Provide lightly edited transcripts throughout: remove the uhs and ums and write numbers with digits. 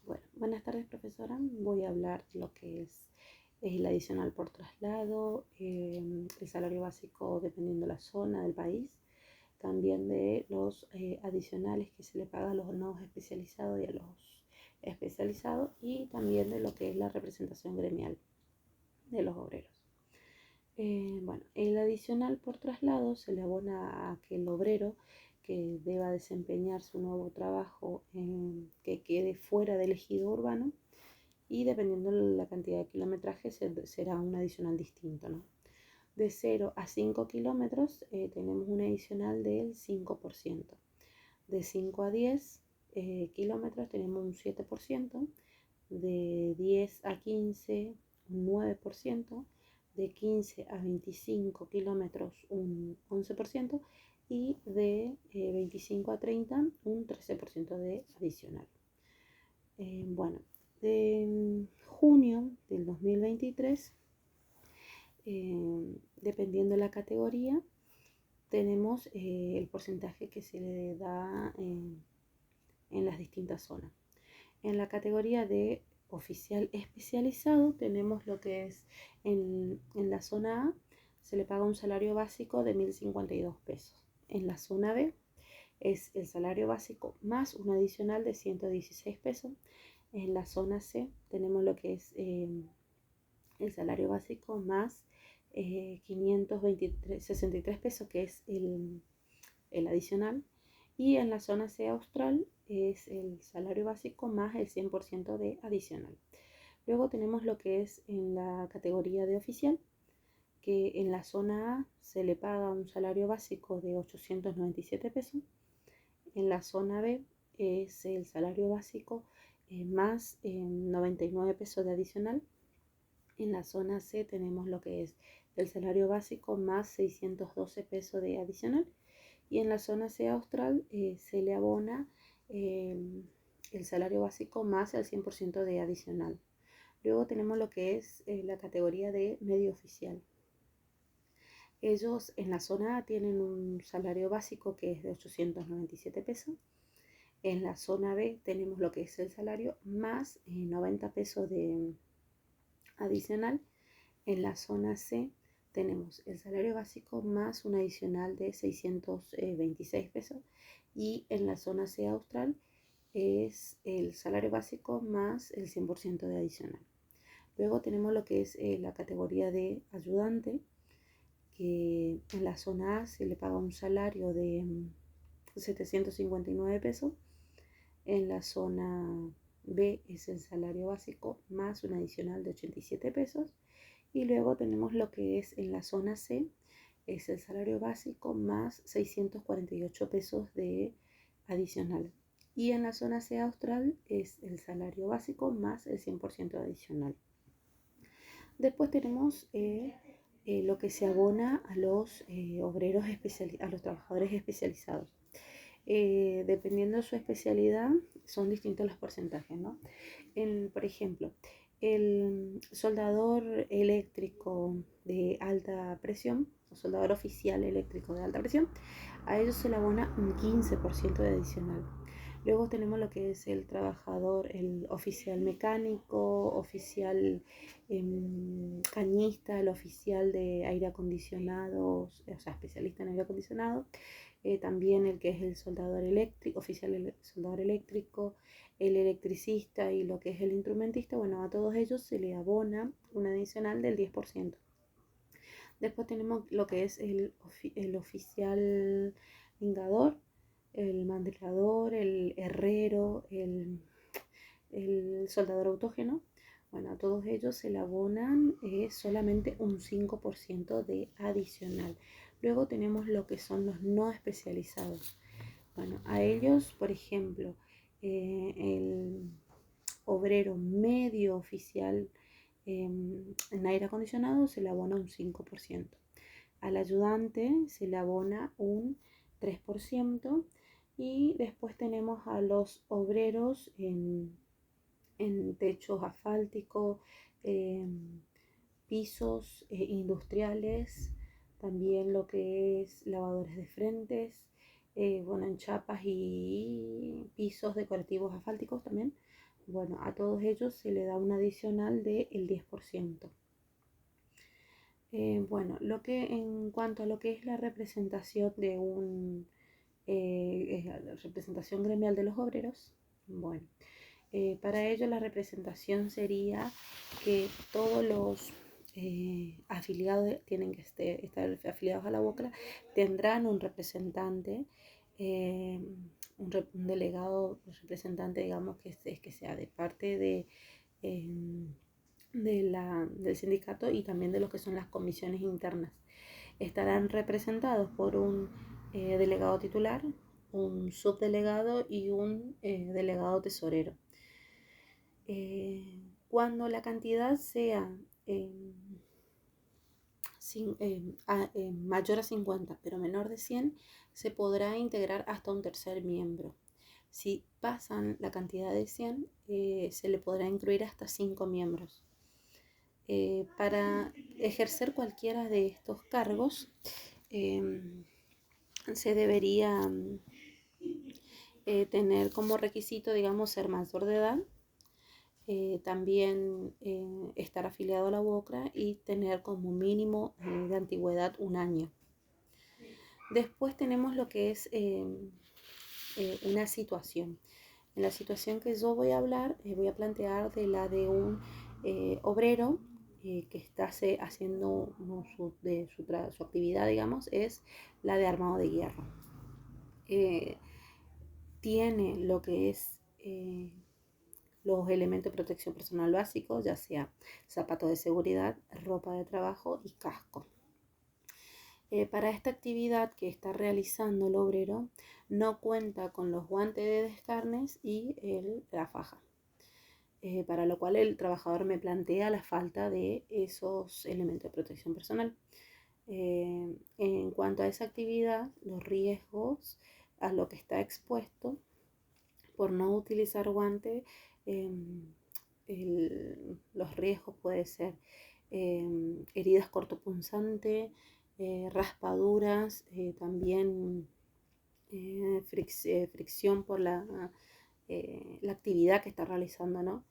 Bueno, buenas tardes, profesora. Voy a hablar de lo que es el adicional por traslado, el salario básico dependiendo de la zona del país, también de los adicionales que se le paga a los no especializados y a los especializados, y también de lo que es la representación gremial de los obreros. Bueno, el adicional por traslado se le abona a aquel obrero que deba desempeñar su nuevo trabajo que quede fuera del ejido urbano, y dependiendo de la cantidad de kilometraje será un adicional distinto, ¿no? De 0 a 5 kilómetros tenemos un adicional del 5%. De 5 a 10 kilómetros tenemos un 7%. De 10 a 15 un 9%. De 15 a 25 kilómetros un 11%. Y de 25 a 30 un 13% de adicional. Bueno, de junio del 2023, dependiendo de la categoría, tenemos el porcentaje que se le da en las distintas zonas. En la categoría de oficial especializado tenemos lo que es en la zona A se le paga un salario básico de 1.052 pesos. En la zona B es el salario básico más un adicional de 116 pesos. En la zona C tenemos lo que es el salario básico más 563 pesos, que es el adicional. Y en la zona C austral es el salario básico más el 100% de adicional. Luego tenemos lo que es en la categoría de oficial, que en la zona A se le paga un salario básico de 897 pesos. En la zona B es el salario básico más 99 pesos de adicional. En la zona C tenemos lo que es el salario básico más 612 pesos de adicional. Y en la zona C austral se le abona el salario básico más el 100% de adicional. Luego tenemos lo que es la categoría de medio oficial. Ellos en la zona A tienen un salario básico que es de 897 pesos. En la zona B tenemos lo que es el salario más 90 pesos de adicional. En la zona C tenemos el salario básico más un adicional de 626 pesos. Y en la zona C austral es el salario básico más el 100% de adicional. Luego tenemos lo que es la categoría de ayudante, que en la zona A se le paga un salario de 759 pesos. En la zona B es el salario básico más un adicional de 87 pesos. Y luego tenemos lo que es en la zona C, es el salario básico más 648 pesos de adicional. Y en la zona C austral es el salario básico más el 100% adicional. Después tenemos lo que se abona a los obreros a los trabajadores especializados. Dependiendo de su especialidad, son distintos los porcentajes, ¿no? Por ejemplo, el soldador eléctrico de alta presión, o soldador oficial eléctrico de alta presión, a ellos se le abona un 15% de adicional. Luego tenemos lo que es el trabajador, el oficial mecánico, oficial cañista, el oficial de aire acondicionado, o sea, especialista en aire acondicionado. También el que es el soldador eléctrico, oficial soldador eléctrico, el electricista y lo que es el instrumentista. Bueno, a todos ellos se le abona un adicional del 10%. Después tenemos lo que es el oficial lingador, el mandrilador, el herrero, el soldador autógeno. Bueno, a todos ellos se le abonan solamente un 5% de adicional. Luego tenemos lo que son los no especializados. Bueno, a ellos, por ejemplo, el obrero medio oficial en aire acondicionado se le abona un 5%. Al ayudante se le abona un 3%. Y después tenemos a los obreros en techos asfálticos, pisos industriales, también lo que es lavadores de frentes, bueno, en chapas y pisos decorativos asfálticos también. Bueno, a todos ellos se le da un adicional del 10%. Bueno, en cuanto a lo que es la representación de la representación gremial de los obreros, bueno, para ello la representación sería que todos los afiliados tienen que estar afiliados a la UOCRA, tendrán un representante, eh, un delegado representante, digamos, que sea de parte eh, del sindicato y también de lo que son las comisiones internas. Estarán representados por un delegado titular, un subdelegado y un delegado tesorero. Cuando la cantidad sea mayor a 50 pero menor de 100, se podrá integrar hasta un tercer miembro. Si pasan la cantidad de 100, se le podrá incluir hasta 5 miembros. Para ejercer cualquiera de estos cargos, se debería tener como requisito, digamos, ser mayor de edad, también estar afiliado a la UOCRA y tener como mínimo de antigüedad 1 año. Después tenemos lo que es una situación. En la situación que yo voy a hablar, voy a plantear de la de un obrero que está haciendo su actividad, digamos, es la de armado de hierro. Tiene lo que es los elementos de protección personal básicos, ya sea zapatos de seguridad, ropa de trabajo y casco. Para esta actividad que está realizando el obrero, no cuenta con los guantes de descarnes y la faja, para lo cual el trabajador me plantea la falta de esos elementos de protección personal. En cuanto a esa actividad, los riesgos a lo que está expuesto por no utilizar guantes, los riesgos pueden ser heridas cortopunzantes, raspaduras, también fricción por la actividad que está realizando, ¿no?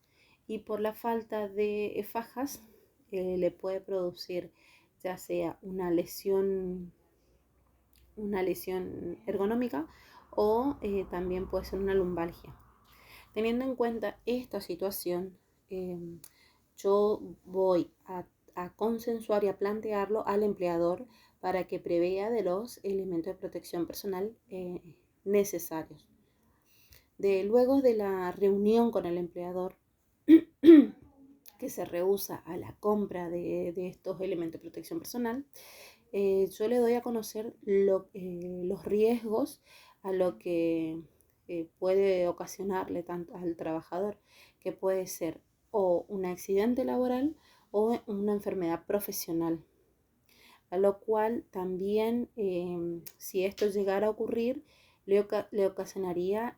Y por la falta de fajas le puede producir ya sea una lesión ergonómica o también puede ser una lumbalgia. Teniendo en cuenta esta situación, yo voy a consensuar y a plantearlo al empleador para que prevea de los elementos de protección personal necesarios. Luego de la reunión con el empleador, que se rehúsa a la compra de estos elementos de protección personal, yo le doy a conocer los riesgos a lo que puede ocasionarle tanto al trabajador, que puede ser o un accidente laboral o una enfermedad profesional, a lo cual también, si esto llegara a ocurrir, le ocasionaría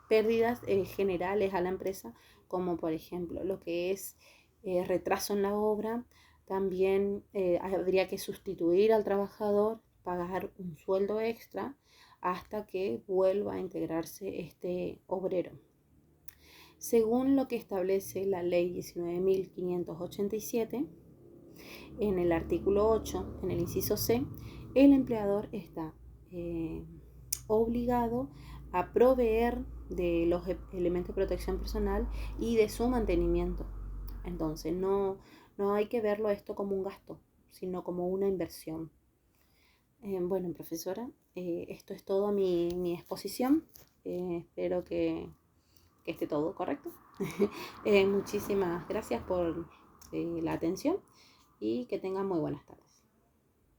pérdidas generales a la empresa, como por ejemplo lo que es retraso en la obra. También habría que sustituir al trabajador, pagar un sueldo extra hasta que vuelva a integrarse este obrero. Según lo que establece la ley 19.587, en el artículo 8, en el inciso C, el empleador está obligado a proveer de los elementos de protección personal y de su mantenimiento. Entonces no hay que verlo esto como un gasto, sino como una inversión. Bueno, profesora, esto es todo mi exposición. Espero que esté todo correcto. Muchísimas gracias por la atención y que tengan muy buenas tardes.